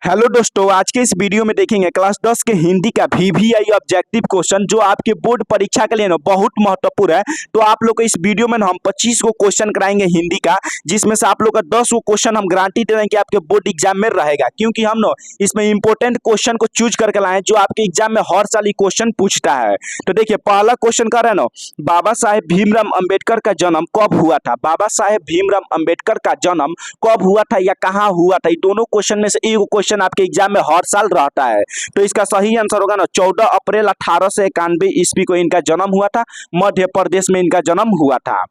Hello दोस्तों, आज के इस वीडियो में देखेंगे क्लास 10 के हिंदी का वीवीआई ऑब्जेक्टिव क्वेश्चन जो आपके बोर्ड परीक्षा के लिए ना बहुत महत्वपूर्ण है। तो आप लोग को इस वीडियो में ना हम 25 को क्वेश्चन कराएंगे हिंदी का, जिसमें से आप लोग का 10 को क्वेश्चन हम गारंटी दे रहे हैं कि आपके बोर्ड एग्जाम में रहेगा, क्योंकि हम ना इसमें इंपॉर्टेंट क्वेश्चन को चूज करके लाए जो आपके एग्जाम में हर साल ये क्वेश्चन पूछता है। तो देखिए, पहला क्वेश्चन कर रहे हैं ना, बाबा साहेब भीमराव अम्बेडकर का जन्म कब हुआ था। बाबा साहेब भीमराव अम्बेडकर का जन्म कब हुआ था या कहाँ हुआ था। ये दोनों क्वेश्चन में से एक क्वेश्चन आपके एग्जाम में हर साल रहता है। तो इसका सही आंसर होगा ना 14 अप्रैल 1891 ईस्वी को इनका जन्म हुआ था। मध्य प्रदेश में इनका जन्म हुआ था।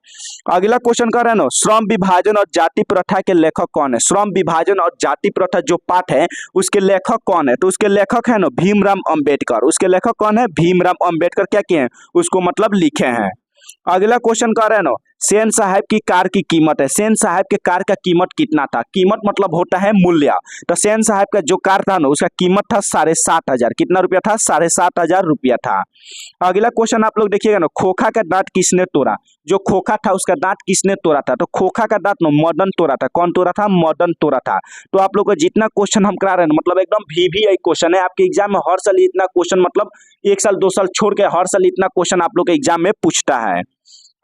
अगला क्वेश्चन कर रहे हैं ना, श्रम विभाजन और जाति प्रथा के लेखक कौन है। श्रम विभाजन और जाति प्रथा जो पाठ है उसके लेखक कौन है। तो उसके लेखक है ना भीमराव अम्बेडकर। उसके लेखक कौन है, भीमराव अम्बेडकर। क्या किए हैं, उसको मतलब लिखे हैं। अगला क्वेश्चन कर रहे हैं ना, सेन साहब की कार की कीमत है। सेन साहब के कार का कीमत कितना था। कीमत मतलब होता है मूल्य। तो सेन साहब का जो कार था ना उसका कीमत था 7,500। कितना रुपया था, 7,500 रुपया था। अगला क्वेश्चन आप लोग देखिएगा ना, खोखा का दांत किसने तोड़ा। जो खोखा था उसका दांत किसने तोड़ा था। तो खोखा का दांत ना मदन तोड़ा था। कौन तोड़ा था, मदन तोड़ा था। तो आप लोग को जितना क्वेश्चन हम करा रहे हैं मतलब एकदम वीवीआई क्वेश्चन है। आपके एग्जाम में हर साल इतना क्वेश्चन, मतलब 1 साल 2 साल छोड़ के हर साल इतना क्वेश्चन आप लोग के एग्जाम में पूछता है।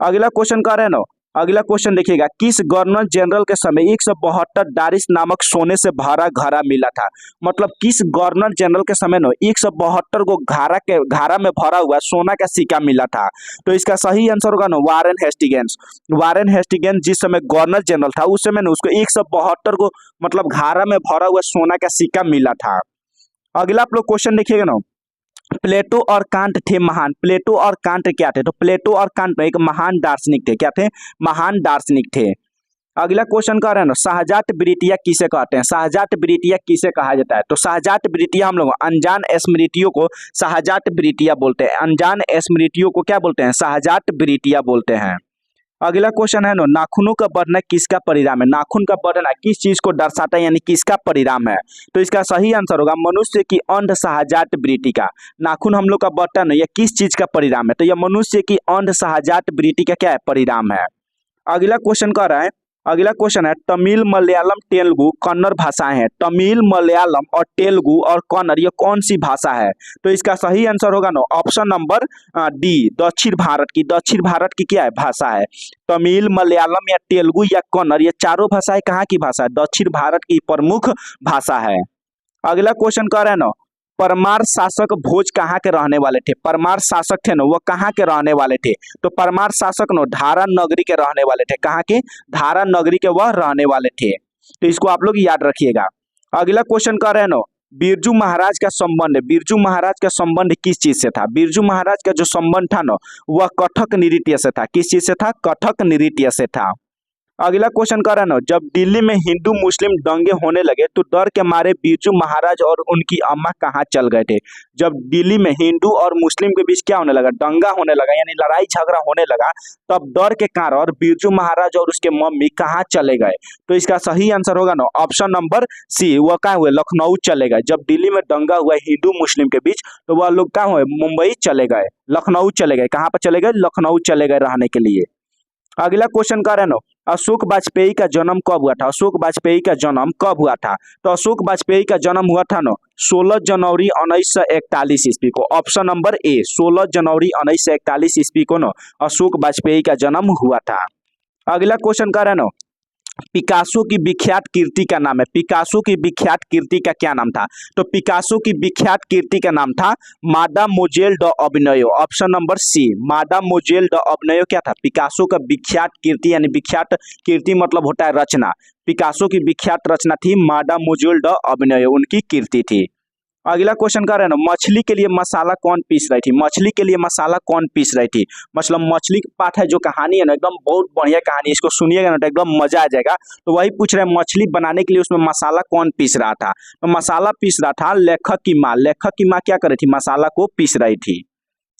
अगला क्वेश्चन कर रहे हैं ना, अगला क्वेश्चन देखिएगा, किस गवर्नर जनरल के समय 172 दारिश नामक सोने से भरा घड़ा मिला था। मतलब किस गवर्नर जनरल के समय ना 172 को घड़ा में भरा हुआ सोना का सिक्का मिला था। तो इसका सही आंसर होगा ना वारेन हेस्टिंग्स। वारेन हेस्टिंग्स जिस समय गवर्नर जनरल था उस समय ना उसको 172 को मतलब घड़ा में भरा हुआ सोना का सिक्का मिला था। अगला आप लोग क्वेश्चन देखिएगा ना, प्लेटो और कांट थे महान। प्लेटो और कांट क्या थे। तो प्लेटो और कांट एक महान दार्शनिक थे। क्या थे, महान दार्शनिक थे। अगला क्वेश्चन कर रहे हैं ना, शाहजात वृत्तियां किसे कहते हैं। शाहजात वृत्तियां किसे कहा जाता है। तो शाहजात वृत्तियां हम लोग अनजान स्मृतियों को शाहजात वृत्तियां बोलते हैं। अनजान स्मृतियों को क्या बोलते हैं, शाहजात वृत्तियां बोलते हैं। अगला क्वेश्चन है ना, नाखूनों का बढ़ना किसका परिणाम है। नाखून का बढ़ना किस चीज को दर्शाता है, यानी किसका परिणाम है। तो इसका सही आंसर होगा मनुष्य की अंध शाहजात वृत्ति का। नाखून हम लोग का बढ़ना ना, यह किस चीज का परिणाम है। तो यह मनुष्य की अंध शाहजात वृत्ति का क्या है, परिणाम है। अगला क्वेश्चन कह रहा है, अगला क्वेश्चन है, तमिल मलयालम तेलुगु कन्नड़ भाषाएं हैं। तमिल मलयालम और तेलुगु और कन्नड़ ये कौन सी भाषा है। तो इसका सही आंसर होगा ना ऑप्शन नंबर डी, दक्षिण भारत की। दक्षिण भारत की क्या है, भाषा है। तमिल मलयालम या तेलुगु या कन्नड़ ये चारों भाषाएं कहाँ की भाषा है, दक्षिण भारत की प्रमुख भाषा है। अगला क्वेश्चन कह रहे हैं ना, परमार शासक भोज कहाँ के रहने वाले थे। परमार शासक थे ना वो कहाँ के रहने वाले थे। तो परमार शासक ना धारा नगरी के रहने वाले थे। कहाँ के, धारा नगरी के वह रहने वाले थे। तो इसको आप लोग याद रखिएगा। अगला क्वेश्चन कर रहे हैं ना, बिरजू महाराज का संबंध। बिरजू महाराज का संबंध किस चीज से था। बिरजू महाराज का जो संबंध था ना वह कथक नृत्य से था। किस चीज से था, कथक नृत्य से था। अगला क्वेश्चन कर रहा है ना, जब दिल्ली में हिंदू मुस्लिम दंगे होने लगे तो डर के मारे बिरजू महाराज और उनकी अम्मा कहाँ चल गए थे। जब दिल्ली में हिंदू और मुस्लिम के बीच क्या होने लगा, दंगा होने लगा, यानी लड़ाई झगड़ा होने लगा, तब डर के कारण बिरजू महाराज और उसके मम्मी कहाँ चले गए। तो इसका सही आंसर होगा ना ऑप्शन नंबर सी, वह कहाँ हुए, लखनऊ चले गए। जब दिल्ली में दंगा हुआ हिंदू मुस्लिम के बीच तो वह लोग कहाँ हुए, मुंबई चले गए, लखनऊ चले गए। कहाँ पर चले गए, लखनऊ चले गए रहने के लिए। अगला क्वेश्चन कर रहे हैं ना, अशोक वाजपेयी का जन्म कब हुआ था। अशोक वाजपेयी का जन्म कब हुआ था। तो अशोक वाजपेयी का जन्म हुआ था ना 16 जनवरी 1941 ईस्वी को। ऑप्शन नंबर ए, 16 जनवरी 1941 ईस्वी को ना अशोक वाजपेयी का जन्म हुआ था। अगला क्वेश्चन कर रहे हैं ना, पिकासो की विख्यात कृति का नाम है। पिकासो की विख्यात कृति का क्या नाम था। तो पिकासो की विख्यात कृति का नाम था मादामोजेल ड अभिनयो। ऑप्शन नंबर सी, मादामोजेल ड अभिनयो क्या था, पिकासो का विख्यात कृति, यानी विख्यात कृति मतलब होता है रचना। पिकासो की विख्यात रचना थी मादामोजेल ड अभिनयो, उनकी कृति थी। अगला क्वेश्चन कर रहे हैं ना, मछली के लिए मसाला कौन पीस रही थी। मछली के लिए मसाला कौन पीस रही थी। मतलब मछली का पाठ है, जो कहानी है ना एकदम बहुत बढ़िया कहानी, इसको सुनिएगा ना तो एकदम मजा आ जाएगा। तो वही पूछ रहे हैं, मछली बनाने के लिए उसमें मसाला कौन पीस रहा था। तो मसाला पीस रहा था लेखक की माँ। लेखक की माँ क्या कर रही थी, मसाला को पीस रही थी।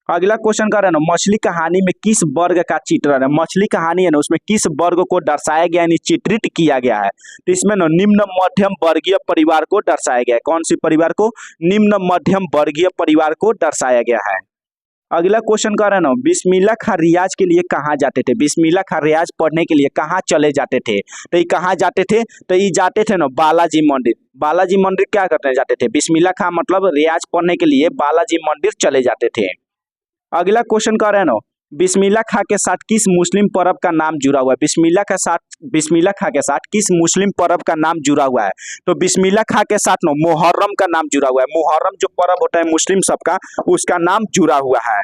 अगला क्वेश्चन कर रहे हैं ना, मछली कहानी में किस वर्ग का चित्रण है। मछली कहानी है ना उसमें किस वर्ग को दर्शाया गया, यानी चित्रित किया गया है। तो इसमें ना निम्न मध्यम वर्गीय परिवार को दर्शाया गया है। कौन सी परिवार को, निम्न मध्यम वर्गीय परिवार को दर्शाया गया है। अगला क्वेश्चन कर रहे हैं ना, बिस्मिल्लाह खां रियाज के लिए कहाँ जाते थे? बिस्मिल्लाह खां रियाज पढ़ने के लिए कहाँ चले जाते थे? तो ये कहाँ जाते थे? तो ये जाते थे ना बालाजी मंदिर। बालाजी मंदिर क्या करने जाते थे? बिस्मिल्लाह खां मतलब रियाज पढ़ने के लिए बालाजी मंदिर चले जाते थे। अगला क्वेश्चन कर रहे हैं ना, बिस्मिल्लाह खां के साथ किस मुस्लिम पर्व का नाम जुड़ा हुआ है? बिस्मिल्लाह खां के साथ किस मुस्लिम पर्व का नाम जुड़ा हुआ है? तो बिस्मिल्लाह खां के साथ ना मुहर्रम का नाम जुड़ा हुआ है। मुहर्रम जो पर्व होता है मुस्लिम सबका, उसका नाम जुड़ा हुआ है।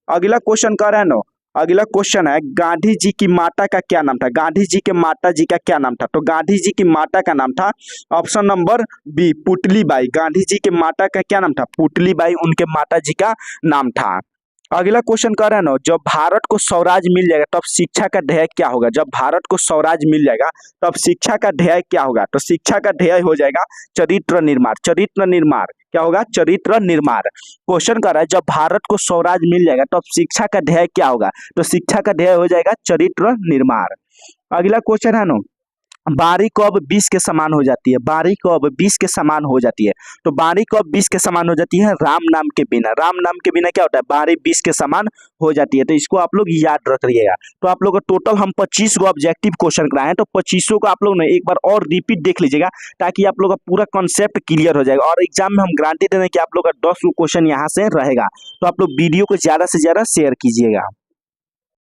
अगला क्वेश्चन कर रहे हैं ना, अगला क्वेश्चन है गांधी जी की माता का क्या नाम था? गांधी जी के माता जी का क्या नाम था? तो गांधी जी की माता का नाम था option number B Putli Bai. Gandhi ji के माता का क्या नाम था? पुतली बाई उनके माता जी का नाम था। अगला क्वेश्चन कर रहे हैं ना, जब भारत को स्वराज मिल जाएगा तब शिक्षा का ध्येय क्या होगा? जब भारत को स्वराज मिल जाएगा तब शिक्षा का ध्येय क्या होगा? तो शिक्षा का ध्येय हो जाएगा चरित्र निर्माण। चरित्र निर्माण क्या होगा? चरित्र निर्माण। क्वेश्चन कर रहा है जब भारत को स्वराज मिल जाएगा तब शिक्षा का ध्येय क्या होगा? तो शिक्षा का ध्येय हो जाएगा चरित्र निर्माण। अगला क्वेश्चन है ना, बारी कब 20 के समान हो जाती है? बारी कब 20 के समान हो जाती है? तो बारी कब 20 के समान हो जाती है? राम नाम के बिना। राम नाम के बिना क्या होता है? बारी 20 के समान हो जाती है। तो इसको आप लोग याद रख रखिएगा। तो आप लोग को टोटल हम 25 को ऑब्जेक्टिव क्वेश्चन कराए हैं, तो 25 को आप लोग ने एक बार और रिपीट देख लीजिएगा ताकि आप लोग का पूरा कॉन्सेप्ट क्लियर हो जाएगा। और एग्जाम में हम गारंटी दे रहे हैं कि आप लोग का 10 क्वेश्चन यहाँ से रहेगा। तो आप लोग वीडियो को ज़्यादा से ज़्यादा शेयर कीजिएगा।